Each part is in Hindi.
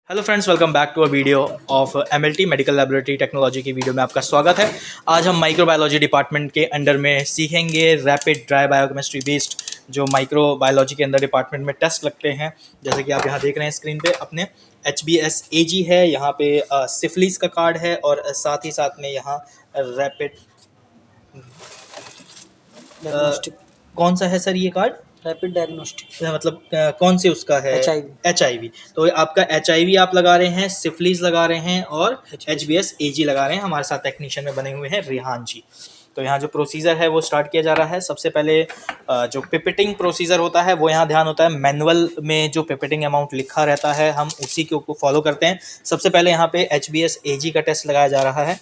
Hello friends, welcome back to a video of MLT medical laboratory technology की वीडियो में आपका स्वागत है। आज हम माइक्रोबायोलॉजी डिपार्टमेंट के अंडर में सीखेंगे रैपिड ड्राई बायोकेमिस्ट्री बेस्ड जो माइक्रोबायोलॉजी के अंदर डिपार्टमेंट में टेस्ट लगते हैं। जैसे कि आप यहाँ देख रहे हैं स्क्रीन पे अपने HBsAg है, यहाँ पे सिफिलिस का कार्ड है और साथ ही साथ में यहाँ रैपिड डायग्नोस्टिक कौन सा है सर ये कार्ड? रैपिड डायग्नोस्टिक मतलब कौन से उसका है? HIV HIV। तो आपका HIV आप लगा रहे हैं, सिफिलिस लगा रहे हैं और HBs HBsAg लगा रहे हैं। हमारे साथ टेक्नीशियन में बने हुए हैं रिहान जी। तो यहाँ जो प्रोसीजर है वो स्टार्ट किया जा रहा है। सबसे पहले जो पिपेटिंग प्रोसीजर होता है वो यहाँ ध्यान होता है। मैनुअल में जो पिपेटिंग अमाउंट लिखा रहता है हम उसी को फॉलो करते हैं। सबसे पहले यहाँ पे HBsAg का टेस्ट लगाया जा रहा है।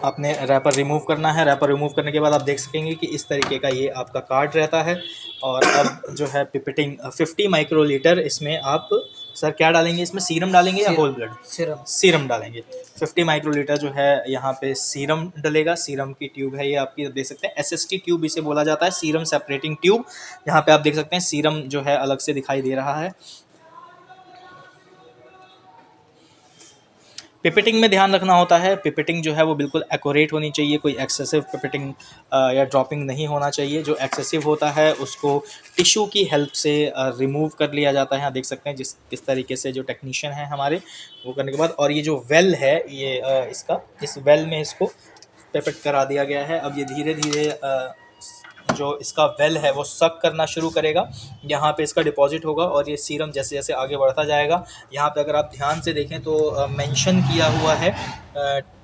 आपने रैपर रिमूव करना है। रैपर रिमूव करने के बाद आप देख सकेंगे कि इस तरीके का ये आपका कार्ड रहता है। और अब जो है पिपेटिंग 50 माइक्रोलीटर, इसमें आप सर क्या डालेंगे? इसमें सीरम डालेंगे या होल ब्लड? सीरम डालेंगे। 50 माइक्रोलीटर जो है यहाँ पे सीरम डलेगा। सीरम की ट्यूब है ये आपकी, देख सकते हैं SST ट्यूब इसे बोला जाता है, सीरम सेपरेटिंग ट्यूब। यहाँ पे आप देख सकते हैं सीरम जो है अलग से दिखाई दे रहा है। पिपेटिंग में ध्यान रखना होता है, पिपेटिंग जो है वो बिल्कुल एक्यूरेट होनी चाहिए, कोई एक्सेसिव पिपेटिंग या ड्रॉपिंग नहीं होना चाहिए। जो एक्सेसिव होता है उसको टिश्यू की हेल्प से रिमूव कर लिया जाता है। यहाँ देख सकते हैं किस तरीके से जो टेक्नीशियन है हमारे वो करने के बाद, और ये जो वेल है ये इस वेल में इसको पिपेट करा दिया गया है। अब ये धीरे धीरे जो इसका वेल है वो सक करना शुरू करेगा। यहाँ पे इसका डिपॉजिट होगा और ये सीरम जैसे जैसे आगे बढ़ता जाएगा। यहाँ पे अगर आप ध्यान से देखें तो मेंशन किया हुआ है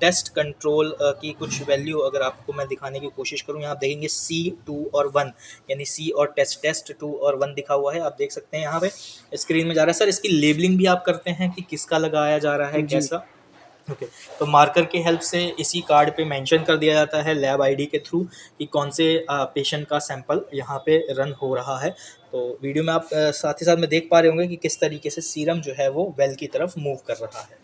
टेस्ट कंट्रोल की कुछ वैल्यू। अगर आपको मैं दिखाने की कोशिश करूँ, यहाँ आप देखेंगे C2 और 1, यानी C और टेस्ट 2 और 1 दिखा हुआ है। आप देख सकते हैं यहाँ पे स्क्रीन में जा रहा है। सर इसकी लेबलिंग भी आप करते हैं कि किसका लगाया जा रहा है, कैसा? ओके। तो मार्कर की हेल्प से इसी कार्ड पे मेंशन कर दिया जाता है लैब आईडी के थ्रू कि कौन से पेशेंट का सैंपल यहाँ पे रन हो रहा है। तो वीडियो में आप साथ ही साथ में देख पा रहे होंगे कि किस तरीके से सीरम जो है वो वेल की तरफ मूव कर रहा है।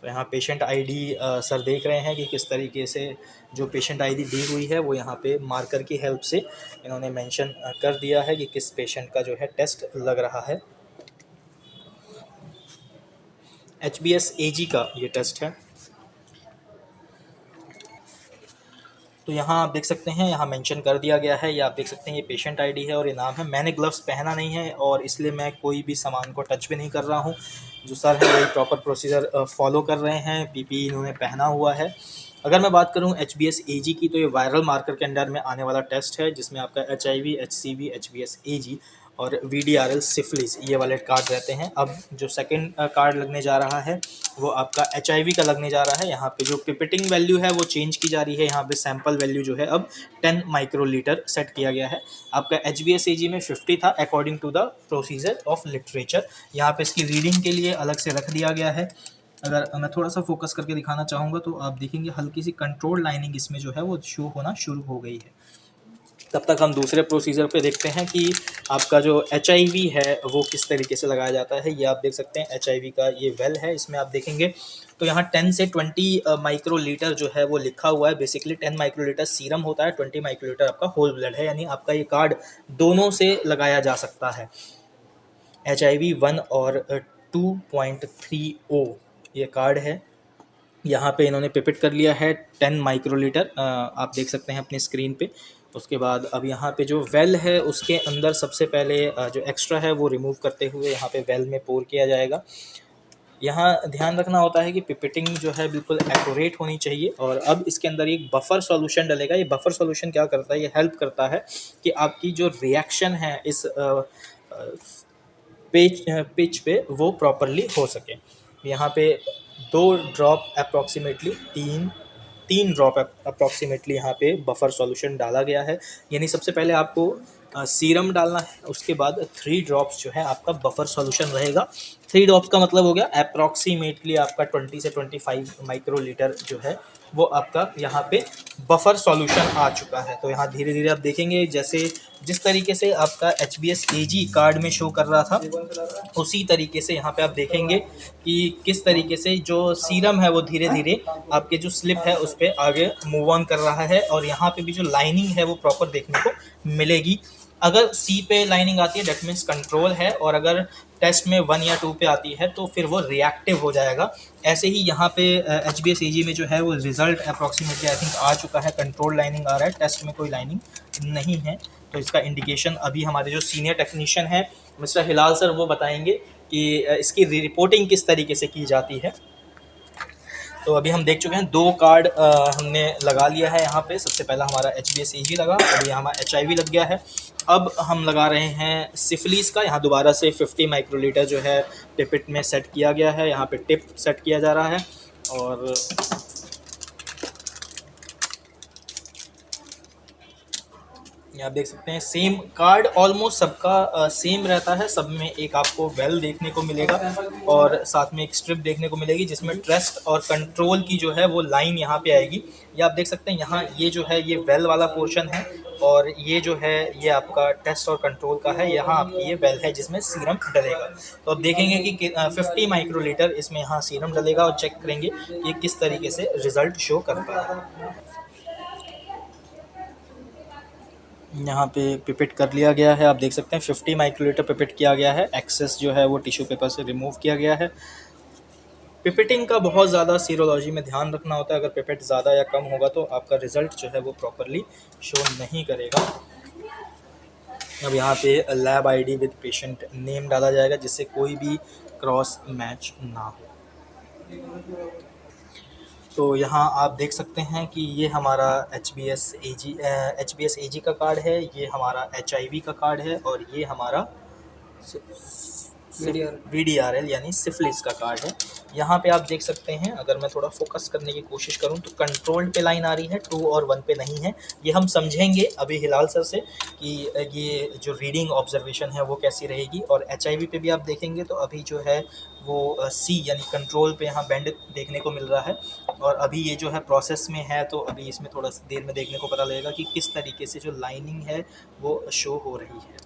तो यहाँ पेशेंट आईडी सर देख रहे हैं कि किस तरीके से जो पेशेंट आईडी दी हुई है वो यहाँ पे मार्कर की हेल्प से इन्होंने मेंशन कर दिया है कि किस पेशेंट का जो है टेस्ट लग रहा है। HBsAg का ये टेस्ट है। तो यहाँ आप देख सकते हैं, यहाँ मेंशन कर दिया गया है। ये आप देख सकते हैं ये पेशेंट आईडी है और ये नाम है। मैंने ग्लव्स पहना नहीं है और इसलिए मैं कोई भी सामान को टच भी नहीं कर रहा हूँ। जो सर है वही प्रॉपर प्रोसीजर फॉलो कर रहे हैं। PPE इन्होंने पहना हुआ है। अगर मैं बात करूं HBsAg की, तो ये वायरल मार्कर के अंडर में आने वाला टेस्ट है जिसमें आपका HIV, HCV, HBsAg और VDRL सिफिलिस ये वाले कार्ड रहते हैं। अब जो सेकंड कार्ड लगने जा रहा है वो आपका HIV का लगने जा रहा है। यहाँ पे जो पिपेटिंग वैल्यू है वो चेंज की जा रही है। यहाँ पे सैंपल वैल्यू जो है अब 10 माइक्रोलीटर सेट किया गया है। आपका HBsAg में 50 था according to the procedure of literature. यहाँ पे इसकी रीडिंग के लिए अलग से रख दिया गया है। अगर मैं थोड़ा सा फोकस करके दिखाना चाहूँगा तो आप देखेंगे हल्की सी कंट्रोल लाइनिंग इसमें जो है वो शो होना शुरू हो गई है। तब तक हम दूसरे प्रोसीजर पे देखते हैं कि आपका जो HIV है वो किस तरीके से लगाया जाता है। ये आप देख सकते हैं HIV का ये वेल है। इसमें आप देखेंगे तो यहाँ 10 से 20 माइक्रोलीटर जो है वो लिखा हुआ है। बेसिकली 10 माइक्रोलीटर सीरम होता है, 20 माइक्रोलीटर आपका होल ब्लड है, यानी आपका ये कार्ड दोनों से लगाया जा सकता है। HIV 1 और 2.30 ये कार्ड है। यहाँ पे इन्होंने पिपेट कर लिया है 10 माइक्रोलीटर, आप देख सकते हैं अपनी स्क्रीन पे। उसके बाद अब यहाँ पे जो वेल है उसके अंदर सबसे पहले जो एक्स्ट्रा है वो रिमूव करते हुए यहाँ पे वेल में पोर किया जाएगा। यहाँ ध्यान रखना होता है कि पिपेटिंग जो है बिल्कुल एक्यूरेट होनी चाहिए। और अब इसके अंदर एक बफर सॉल्यूशन डलेगा। ये बफर सॉल्यूशन क्या करता है? ये हेल्प करता है कि आपकी जो रिएक्शन है इस पिच पे वो प्रॉपरली हो सके। यहाँ पे 2 ड्रॉप अप्रॉक्सीमेटली तीन ड्रॉप अप्रॉक्सीमेटली यहाँ पे बफर सॉल्यूशन डाला गया है। यानी सबसे पहले आपको सीरम डालना है, उसके बाद 3 ड्रॉप्स जो है आपका बफर सॉल्यूशन रहेगा। 3 ड्रॉप्स का मतलब हो गया अप्रॉक्सीमेटली आपका 20 से 25 माइक्रोलीटर जो है वो आपका यहाँ पे बफर सॉल्यूशन आ चुका है। तो यहाँ धीरे धीरे आप देखेंगे जैसे जिस तरीके से आपका HBsAg कार्ड में शो कर रहा था उसी तरीके से यहाँ पे आप देखेंगे कि किस तरीके से जो सीरम है वो धीरे धीरे आपके जो स्लिप है उस पर आगे मूव ऑन कर रहा है। और यहाँ पे भी जो लाइनिंग है वो प्रॉपर देखने को मिलेगी। अगर सी पे लाइनिंग आती है डेट मीन्स कंट्रोल है, और अगर टेस्ट में 1 या 2 पे आती है तो फिर वो रिएक्टिव हो जाएगा। ऐसे ही यहाँ पे HBsAg में जो है वो रिज़ल्ट अप्रॉक्सीमेटली आई थिंक आ चुका है, कंट्रोल लाइनिंग आ रहा है, टेस्ट में कोई लाइनिंग नहीं है। तो इसका इंडिकेशन अभी हमारे जो सीनियर टेक्नीशियन है मिस्टर हिलाल सर वो बताएंगे कि इसकी रिपोर्टिंग किस तरीके से की जाती है। तो अभी हम देख चुके हैं 2 कार्ड हमने लगा लिया है यहाँ पे। सबसे पहला हमारा HBsAg लगा, अभी हमारा HIV लग गया है। अब हम लगा रहे हैं सिफिलिस का। यहाँ दोबारा से 50 माइक्रोलीटर जो है पिपेट में सेट किया गया है, यहाँ पे टिप सेट किया जा रहा है। और ये आप देख सकते हैं सेम कार्ड ऑलमोस्ट सबका सेम रहता है, सब में एक आपको वेल देखने को मिलेगा और साथ में एक स्ट्रिप देखने को मिलेगी जिसमें ट्रस्ट और कंट्रोल की जो है वो लाइन यहाँ पे आएगी। ये आप देख सकते हैं यहाँ ये जो है ये वेल वाला पोर्शन है, और ये जो है ये आपका टेस्ट और कंट्रोल का है। यहाँ आपकी ये वेल है जिसमें सीरम डलेगा। तो आप देखेंगे कि 50 माइक्रोलीटर इसमें यहाँ सीरम डलेगा और चेक करेंगे ये किस तरीके से रिजल्ट शो करता है। यहाँ पे पिपेट कर लिया गया है, आप देख सकते हैं 50 माइक्रोलीटर पिपेट किया गया है। एक्सेस जो है वो टिश्यू पेपर से रिमूव किया गया है। पिपेटिंग का बहुत ज़्यादा सीरोलॉजी में ध्यान रखना होता है, अगर पिपेट ज़्यादा या कम होगा तो आपका रिज़ल्ट जो है वो प्रॉपरली शो नहीं करेगा। अब यहाँ पे lab ID with patient name डाला जाएगा जिससे कोई भी क्रॉस मैच ना हो। तो यहाँ आप देख सकते हैं कि ये हमारा HBsAg का कार्ड है, ये हमारा HIV का कार्ड है, और ये हमारा VDRL यानी सिफिलिस का कार्ड है। यहाँ पे आप देख सकते हैं, अगर मैं थोड़ा फोकस करने की कोशिश करूँ तो कंट्रोल्ड पे लाइन आ रही है, 2 और 1 पे नहीं है। ये हम समझेंगे अभी हिलाल सर से कि ये जो रीडिंग ऑब्जर्वेशन है वो कैसी रहेगी। और HIV पे भी आप देखेंगे तो अभी जो है वो C यानी कंट्रोल पे यहाँ बैंड देखने को मिल रहा है, और अभी ये जो है प्रोसेस में है, तो अभी इसमें थोड़ा देर में देखने को पता लगेगा कि किस तरीके से जो लाइनिंग है वो शो हो रही है।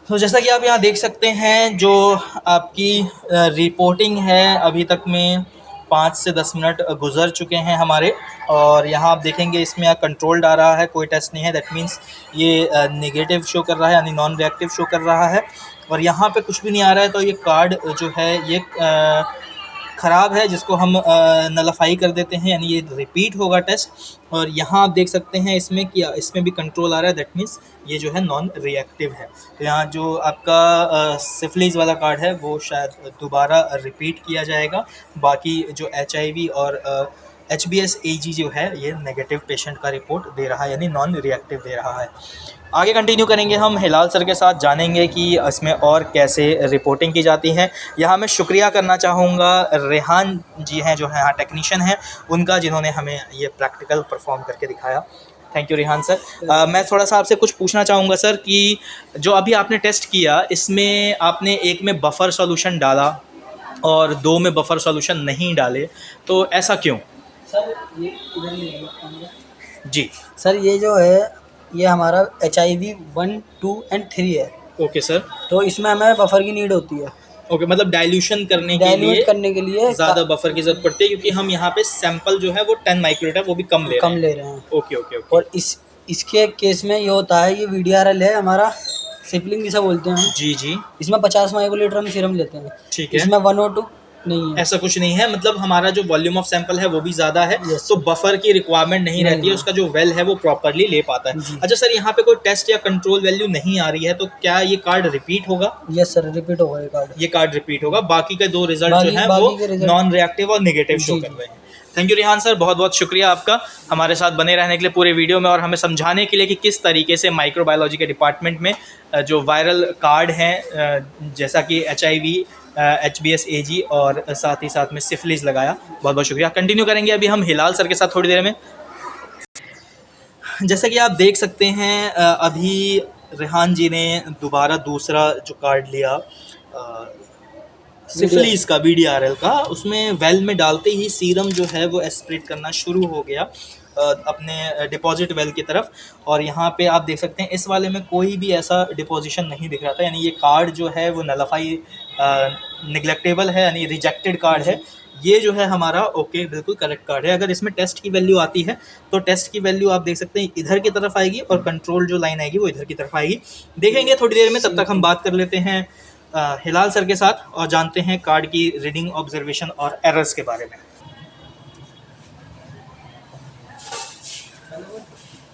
तो जैसा कि आप यहाँ देख सकते हैं जो आपकी रिपोर्टिंग है अभी तक में 5 से 10 मिनट गुजर चुके हैं हमारे, और यहाँ आप देखेंगे इसमें कंट्रोल्ड आ रहा है, कोई टेस्ट नहीं है, दैट मीन्स ये नेगेटिव शो कर रहा है यानी नॉन रिएक्टिव शो कर रहा है। और यहाँ पे कुछ भी नहीं आ रहा है, तो ये कार्ड जो है ये ख़राब है, जिसको हम नलाफाई कर देते हैं यानी ये रिपीट होगा टेस्ट। और यहाँ आप देख सकते हैं इसमें कि इसमें भी कंट्रोल आ रहा है, दैट मीन्स ये जो है नॉन रिएक्टिव है। तो यहाँ जो आपका सिफिलिस वाला कार्ड है वो शायद दोबारा रिपीट किया जाएगा। बाकी जो HIV और HBsAg जो है ये नेगेटिव पेशेंट का रिपोर्ट दे रहा है यानी नॉन रिएक्टिव दे रहा है। आगे कंटिन्यू करेंगे हम हिलाल सर के साथ, जानेंगे कि इसमें और कैसे रिपोर्टिंग की जाती है। यहाँ मैं शुक्रिया करना चाहूँगा रेहान जी हैं जो है यहाँ टेक्नीशियन हैं उनका, जिन्होंने हमें ये प्रैक्टिकल परफॉर्म करके दिखाया। Thank you Rehan sir. मैं थोड़ा सा आपसे कुछ पूछना चाहूँगा सर कि जो अभी आपने टेस्ट किया इसमें आपने एक में बफ़र सॉल्यूशन डाला और 2 में बफ़र सॉल्यूशन नहीं डाले, तो ऐसा क्यों? सर ये इधर ही है। जी सर ये जो है ये हमारा HIV 1, 2 and 3 है। Okay sir. तो इसमें हमें बफर की नीड होती है, ओके मतलब डाइल्यूशन करने डाइल्यूट करने के लिए ज़्यादा बफर की ज़रूरत पड़ती है, क्योंकि हम यहाँ पे सैंपल जो है वो 10 माइक्रोलीटर वो भी कम ले रहे हैं। Okay okay okay. और इसके केस में ये होता है, ये VDRL है हमारा, सिपलिंग जिसे बोलते हैं। जी जी। इसमें 50 माइक्रोलीटर हम सीरम लेते हैं। ठीक है। इसमें 1 और 2 नहीं है, ऐसा कुछ नहीं है, मतलब हमारा जो वॉल्यूम ऑफ सैंपल है वो भी ज़्यादा है, तो बफर की रिक्वायरमेंट नहीं रहती है, उसका जो वेल है वो प्रॉपरली ले पाता है। अच्छा सर, यहाँ पे कोई टेस्ट या कंट्रोल वैल्यू नहीं आ रही है, तो क्या ये कार्ड रिपीट होगा? यस सर, रिपीट होगा ये कार्ड रिपीट होगा। बाकी के 2 रिजल्ट जो है वो नॉन रिएक्टिव और नेगेटिव शो कर रहे हैं। थैंक यू रिहान सर, बहुत बहुत शुक्रिया आपका हमारे साथ बने रहने के लिए पूरे वीडियो में, और हमें समझाने के लिए कि किस तरीके से माइक्रोबायोलॉजी के डिपार्टमेंट में जो वायरल कार्ड हैं जैसा कि HIV, HBsAg और साथ ही साथ में सिफिलिस लगाया। बहुत बहुत शुक्रिया। कंटिन्यू करेंगे अभी हम हिलाल सर के साथ थोड़ी देर में। जैसा कि आप देख सकते हैं अभी रेहान जी ने दोबारा दूसरा जो कार्ड लिया सिफिलिस का, VDRL का, उसमें वेल में डालते ही सीरम जो है वो एस्पिरेट करना शुरू हो गया अपने डिपॉजिट वेल की तरफ। और यहाँ पे आप देख सकते हैं इस वाले में कोई भी ऐसा डिपोजिशन नहीं दिख रहा था, यानी ये कार्ड जो है वो नलाफाई निगलेक्टेबल है यानी रिजेक्टेड कार्ड है। ये जो है हमारा ओके बिल्कुल करेक्ट कार्ड है। अगर इसमें टेस्ट की वैल्यू आती है तो टेस्ट की वैल्यू आप देख सकते हैं इधर की तरफ आएगी और कंट्रोल जो लाइन आएगी वो इधर की तरफ आएगी। देखेंगे थोड़ी देर में, तब तक हम बात कर लेते हैं हिलाल सर के साथ और जानते हैं कार्ड की रीडिंग, ऑब्जर्वेशन और एरर्स के बारे में।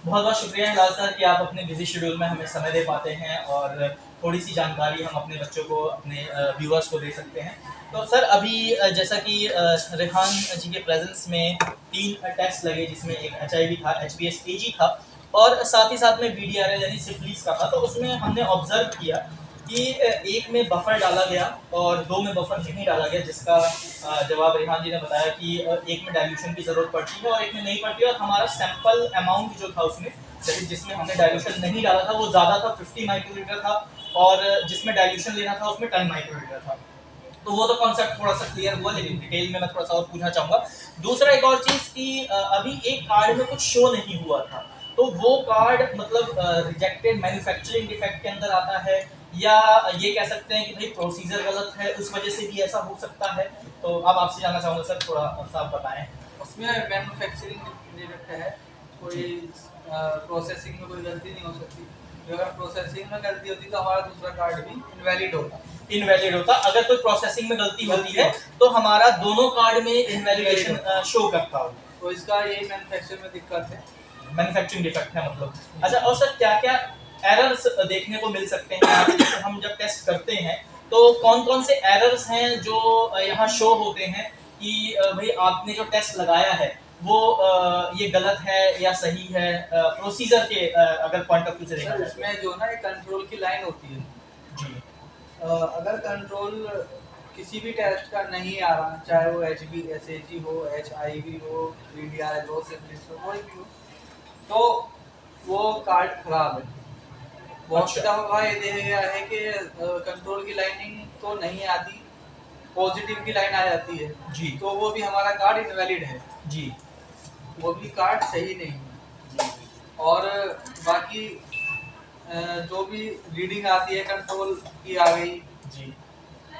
बहुत बहुत शुक्रिया हिलाल सर कि आप अपने बिजी शेड्यूल में हमें समय दे पाते हैं और थोड़ी सी जानकारी हम अपने बच्चों को, अपने व्यूअर्स को दे सकते हैं। तो सर अभी जैसा कि रेहान जी के प्रेजेंस में 3 टेस्ट लगे, जिसमें एक HIV था, HBsAg था और साथ ही साथ में VDRL यानी सिफिलिस का था। तो उसमें हमने ऑब्जर्व किया कि एक में बफर डाला गया और 2 में बफर नहीं डाला गया, जिसका जवाब रेहान जी ने बताया कि एक में डाइल्यूशन की ज़रूरत पड़ती है और एक में नहीं पड़ती है। और हमारा सैंपल अमाउंट जो था उसमें, जिसमें हमने डाइल्यूशन नहीं डाला था वो ज़्यादा था, 50 माइक्रोलीटर था और जिसमें डाइल्यूशन लेना था उसमें 10 माइक्रोलीटर था। तो वो तो कॉन्सेप्ट थोड़ा सा क्लियर हुआ, लेकिन डिटेल में मैं थोड़ा सा और पूछना चाहूँगा। दूसरा एक और चीज़ कि अभी एक कार्ड में कुछ शो नहीं हुआ था, तो वो कार्ड मतलब रिजेक्टेड मैन्युफैक्चरिंग डिफेक्ट के अंदर आता है, या ये कह सकते हैं कि भाई प्रोसीजर गलत है, उस वजह से भी ऐसा हो सकता है? तो अब आपसे जानना चाहूँगा सर, थोड़ा सा आप बताएं। उसमें मैन्युफैक्चरिंग डिफेक्ट है, कोई प्रोसेसिंग में कोई गलती नहीं हो सकती। अगर प्रोसेसिंग में गलती होती तो हमारा दूसरा कार्ड भी इनवैलिड होता। इनवैलिड होता अगर कोई प्रोसेसिंग में गलती होती है तो हमारा दोनों कार्ड में इनवैलिडेशन शो करता हो। तो इसका यही मैन्युफैक्चर में दिक्कत है, मैन्युफैक्चरिंग डिफेक्ट है मतलब। अच्छा, और सर क्या क्या एरर्स देखने को मिल सकते हैं यहाँ पे? जैसे हम जब टेस्ट करते हैं तो कौन कौन से एरर्स हैं जो यहाँ शो होते हैं कि भाई आपने जो टेस्ट लगाया है वो ये गलत है या सही है, प्रोसीजर के अगर पॉइंट ऑफ व्यू से देखा सर जाए? उसमें जो ना एक कंट्रोल की लाइन होती है जी अगर कंट्रोल किसी भी टेस्ट का नहीं आ रहा, चाहे वो HBsAg हो, HIV हो, VDRL हो, सिफिलिस हो, कोई भी हो, तो वो कार्ड खराब है। बहुत सी दफा ये देखा गया है कि कंट्रोल की लाइनिंग तो नहीं आती, पॉजिटिव की लाइन आ जाती है जी तो वो भी हमारा कार्ड इनवैलिड है, जी वो भी कार्ड सही नहीं है। और बाकी जो भी रीडिंग आती है कंट्रोल की आ गई जी।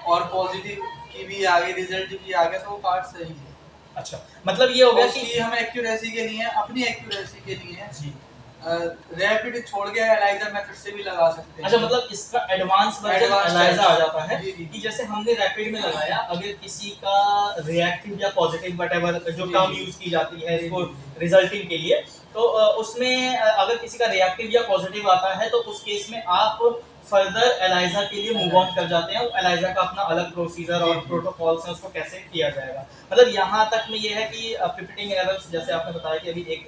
और पॉजिटिव की भी आ गई, रिजल्ट भी आ गया, तो वो कार्ड सही है। अच्छा, मतलब ये हो गया कि उसकी हम एक्यूरेसी के लिए, अपनी एक्यूरेसी के लिए जी। रैपिड छोड़ के एलाइजर मेथड से भी लगा सकते हैं। अच्छा, मतलब इसका एडवांस वर्जन Advanced एलाइजा आ version। जाता है जी, जी। कि जैसे हमने रैपिड में लगाया, अगर किसी का रिएक्टिव या पॉजिटिव व्हाटएवर जो जी, टर्म जी। यूज की जाती है जी, इसको जी। रिजल्टिंग के लिए, तो उसमें अगर किसी का रिएक्टिव या पॉजिटिव आता है तो उस केस में आप फर्दर एलाइजा के लिए मूव ऑन कर जाते हैं। एलाइजा का अपना अलग प्रोसीजर और प्रोटोकॉल्स हैं, उसको कैसे किया जाएगा। मतलब यहाँ तक में ये है कि पिपटिंग एरर्स, जैसे आपने बताया कि अभी एक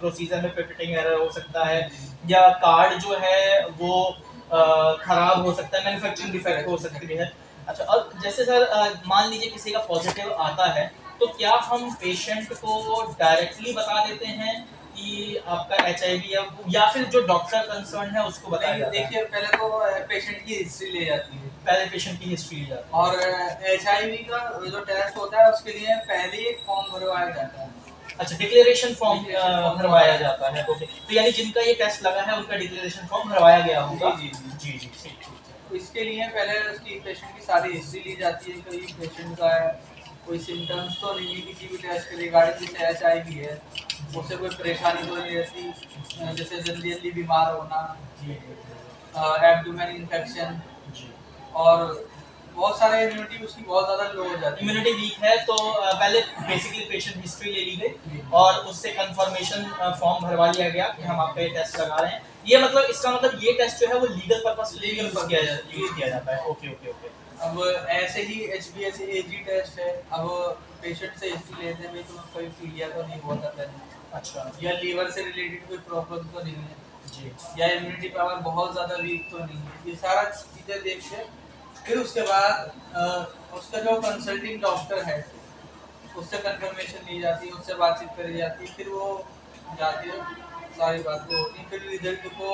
प्रोसीजर में पिपटिंग एरर हो सकता है, या कार्ड जो है वो खराब हो सकता है, मैन्युफैक्चरिंग डिफेक्ट हो सकती है। अच्छा, और जैसे सर मान लीजिए किसी का पॉजिटिव आता है, तो क्या हम पेशेंट को डायरेक्टली बता देते हैं कि आपका HIV है, या फिर जो डॉक्टर कंसर्न है उसको बताया जाता है? देखिए पहले तो पेशेंट की हिस्ट्री ले जाती है पहले पेशेंट की हिस्ट्री ली जाती है। और HIV का जो टेस्ट होता है उसके लिए पहले एक फॉर्म भरवाया जाता है। अच्छा, डिक्लेरेशन फॉर्म Declaration form भरवाया जाता है। ओके, तो यानी जिनका ये टेस्ट लगा है उनका डिक्लेरेशन फॉर्म भरवाया गया होगा। जी, जी, जी। जी जी, ठीक ठीक। तो इसके लिए पहले उसकी पेशेंट की सारी हिस्ट्री ली जाती है, कोई पेशेंट का कोई सिम्टम्स तो नहीं है किसी भी टेस्ट के रिगार्डिंग, जैसे HIV है उससे कोई परेशानी तो नहीं रहती, जैसे जल्दी जल्दी बीमार होना, जी एब्डोमेन इन्फेक्शन, जी। और बहुत सारे इम्यूनिटी उसकी बहुत ज़्यादा लो हो जाती है। इम्यूनिटी वीक है तो पहले बेसिकली पेशेंट हिस्ट्री ले ली गई और उससे कंफर्मेशन फॉर्म भरवा लिया गया कि हम आपका ये टेस्ट लगा रहे हैं। ये मतलब इसका मतलब ये टेस्ट जो है वो लीगल पर्पस के लिए यूज किया जाता है। Okay okay okay. अब ऐसे ही HBsAg टेस्ट है, अब पेशेंट से हिस्ट्री लेते हैं भाई तुम्हें कोई पीलिया तो नहीं हुआ था पहले, अच्छा या लीवर से रिलेटेड कोई प्रॉब्लम तो नहीं है, जी या इम्यूनिटी पावर बहुत ज़्यादा वीक तो नहीं है, ये सारा चीज़ें देख के फिर उसके बाद उसका जो कंसल्टिंग डॉक्टर है उससे कंफर्मेशन ली जाती है, उससे बातचीत करी जाती है, फिर वो जाती है, सारी बातें होती हैं, फिर रिजल्ट को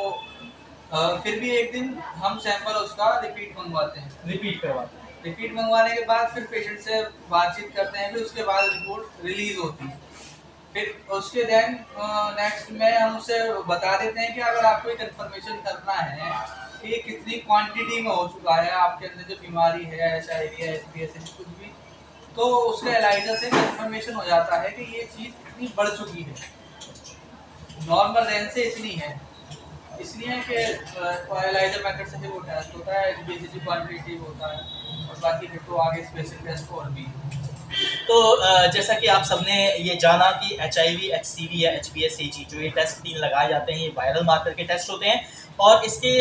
फिर भी एक दिन हम सैंपल उसका रिपीट मंगवाते हैं। रिपीट करवाते हैं। रिपीट मंगवाने के बाद फिर पेशेंट से बातचीत करते हैं, फिर उसके बाद रिपोर्ट रिलीज होती है। फिर उसके देन नेक्स्ट में हम उसे बता देते हैं कि अगर आपको ये कंफर्मेशन करना है कि कितनी क्वांटिटी में हो चुका है आपके अंदर जो बीमारी है, HIV है, HBsAg कुछ भी, तो उसके एलाइजर से कंफर्मेशन हो जाता है कि ये चीज़ इतनी बढ़ चुकी है, नॉर्मल रेंज से इतनी है। इसलिए कि एलाइजर मेथड से वो टेस्ट होता है, बेसिक क्वांटिटी होता है, और बाकी फिर तो आगे स्पेशल टेस्ट और भी। तो जैसा कि आप सबने ये जाना कि HIV, HCV या HBsAg जो ये टेस्ट 3 लगाए जाते हैं, ये वायरल मार्कर के टेस्ट होते हैं, और इसके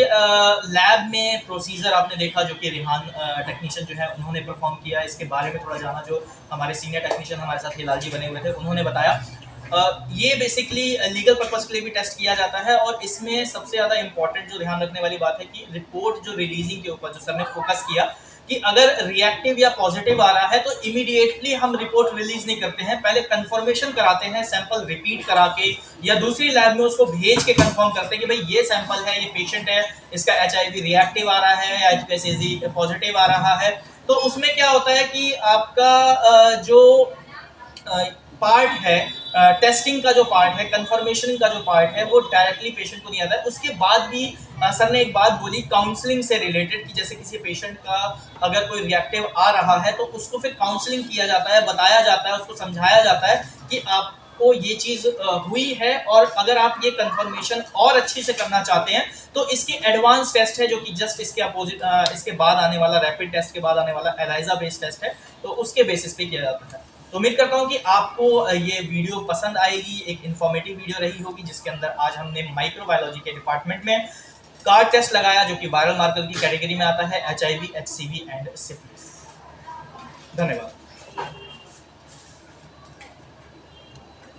लैब में प्रोसीजर आपने देखा जो कि रिहान टेक्नीशियन जो है उन्होंने परफॉर्म किया। इसके बारे में थोड़ा जाना जो हमारे सीनियर टेक्नीशियन हमारे साथ हिलाल जी बने हुए थे, उन्होंने बताया। ये बेसिकली लीगल पर्पस के लिए भी टेस्ट किया जाता है, और इसमें सबसे ज़्यादा इंपॉर्टेंट जो ध्यान रखने वाली बात है कि रिपोर्ट जो रिलीजिंग के ऊपर जो सर ने फोकस किया कि अगर रिएक्टिव या पॉजिटिव आ रहा है तो इमीडिएटली हम रिपोर्ट रिलीज नहीं करते हैं, पहले कंफर्मेशन कराते हैं, सैंपल रिपीट करा के या दूसरी लैब में उसको भेज के कंफर्म करते हैं कि भाई ये सैंपल है, ये पेशेंट है, इसका HIV रिएक्टिव आ रहा है या HBsAg पॉजिटिव आ रहा है। तो उसमें क्या होता है कि आपका जो पार्ट है, टेस्टिंग का जो पार्ट है, कंफर्मेशन का जो पार्ट है, वो डायरेक्टली पेशेंट को नहीं आता है। उसके बाद भी सर ने एक बात बोली काउंसलिंग से रिलेटेड कि जैसे किसी पेशेंट का अगर कोई रिएक्टिव आ रहा है तो उसको फिर काउंसलिंग किया जाता है, बताया जाता है, उसको समझाया जाता है कि आपको ये चीज़ हुई है, और अगर आप ये कंफर्मेशन और अच्छे से करना चाहते हैं तो इसके एडवांस टेस्ट है जो कि जस्ट इसके अपोजिट इसके बाद आने वाला रैपिड टेस्ट के बाद आने वाला एलाइजा बेस्ड टेस्ट है, तो उसके बेसिस पे किया जाता है। तो उम्मीद करता हूँ कि आपको ये वीडियो पसंद आएगी, एक इन्फॉर्मेटिव वीडियो रही होगी, जिसके अंदर आज हमने माइक्रोबायोलॉजी के डिपार्टमेंट में कार्ड टेस्ट लगाया जो कि वायरल मार्कर की कैटेगरी में आता है, HIV, HCV एंड सिफिलिस। धन्यवाद।